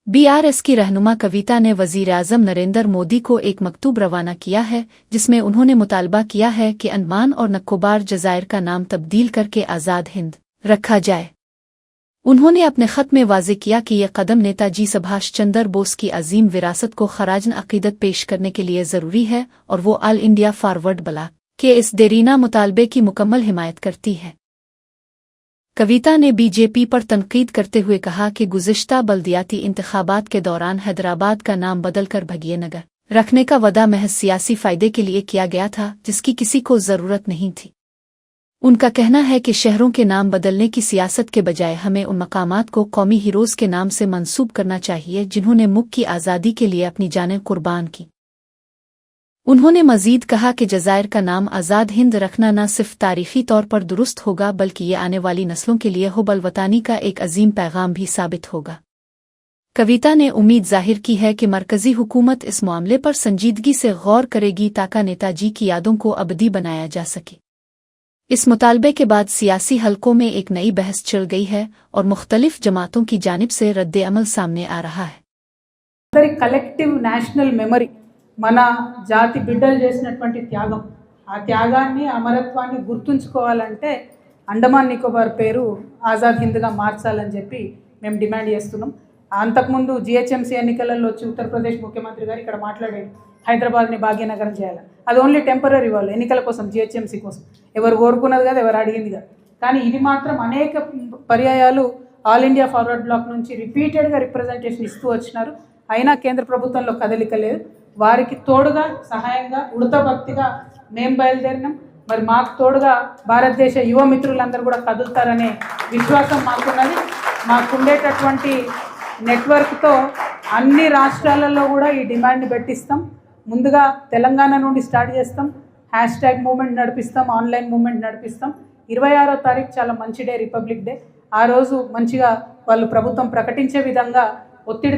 BRS की रहनुमा कविता ने वज़ीर-ए-आज़म नरेंद्र मोदी को एक मकतूब रवाना किया है, जिसमें उन्होंने मुतालबा किया है कि अंडमान और निकोबार जज़ायर का नाम तब्दील करके आज़ाद हिंद रखा जाए। उन्होंने अपने ख़त में वाज़े किया कि यह कदम नेताजी सुभाष चंद्र बोस की अजीम विरासत को ख़राजन अक़ीदत पेश करने के लिए ज़रूरी है और वो ऑल इंडिया फॉरवर्ड ब्लॉक के इस देरीना मुतालबे की मुकम्मल हिमायत करती है। कविता ने बीजेपी पर तनकीद करते हुए कहा कि गुज़िश्ता बल्दियाती इंतख़ाबात के दौरान हैदराबाद का नाम बदलकर भगियनगर रखने का वदा महज सियासी फ़ायदे के लिए किया गया था, जिसकी किसी को ज़रूरत नहीं थी। उनका कहना है कि शहरों के नाम बदलने की सियासत के बजाय हमें उन मकामात को कौमी हीरोज़ के नाम से मंसूब करना चाहिए जिन्होंने मुल्क की आज़ादी के लिए अपनी जानें कुर्बान की। उन्होंने मज़ीद कहा कि जज़ायर का नाम आज़ाद हिंद रखना न सिर्फ तारीख़ी तौर पर दुरुस्त होगा बल्कि ये आने वाली नस्लों के लिए हुब्बुल वतनी का एक अजीम पैगाम भी साबित होगा। कविता ने उम्मीद जाहिर की है कि मरकज़ी हुकूमत इस मामले पर संजीदगी से गौर करेगी ताकि नेताजी की यादों को अबदी बनाया जा सके। इस मुतालबे के बाद सियासी हलकों में एक नई बहस छिड़ गई है और मुख्तलिफ जमातों की जानिब से रद्द-ए-अमल सामने आ रहा है। कलेक्टिव नेशनल मेमोरी మన జాతి బిడ్డలు చేసినటువంటి త్యాగం, ఆ త్యాగాన్ని అమరత్వాన్ని గుర్తుంచుకోవాలంటే అండమాన్ నికోబార్ పేరు ఆజాద్ హింద్గా మార్చాలని చెప్పి మేము డిమాండ్ చేస్తున్నాం. అంతకుముందు జిహెచ్ఎంసీ ఎన్నికలలో వచ్చి ఉత్తరప్రదేశ్ ముఖ్యమంత్రి గారు ఇక్కడ మాట్లాడారు, హైదరాబాద్ని భాగ్యనగరం చేయాలి. అది ఓన్లీ టెంపరీ వాళ్ళు ఎన్నికల కోసం, జిహెచ్ఎంసీ కోసం. ఎవరు కోరుకున్నది కాదు, ఎవరు అడిగింది కాదు. కానీ ఇది మాత్రం అనేక పర్యాయాలు ఆల్ ఇండియా ఫార్వర్డ్ బ్లాక్ నుంచి రిపీటెడ్గా రిప్రజెంటేషన్ ఇస్తూ వచ్చినారు. అయినా కేంద్ర ప్రభుత్వంలో కదలిక లేదు. వారికి తోడుగా సహాయంగా ఉడతభక్తిగా మేము బయలుదేరినాం. మరి మాకు తోడుగా భారతదేశ యువ మిత్రులందరూ కూడా కదులుతారనే విశ్వాసం మాకున్నది. మాకుండేటటువంటి నెట్వర్క్తో అన్ని రాష్ట్రాలలో కూడా ఈ డిమాండ్ని పెట్టిస్తాం. ముందుగా తెలంగాణ నుండి స్టార్ట్ చేస్తాం, హ్యాష్ట్యాగ్ మూమెంట్ నడిపిస్తాం, ఆన్లైన్ మూమెంట్ నడిపిస్తాం. 26వ తారీఖు చాలా మంచి డే, రిపబ్లిక్ డే. ఆ రోజు మంచిగా వాళ్ళు ప్రభుత్వం ప్రకటించే విధంగా ఒత్తిడి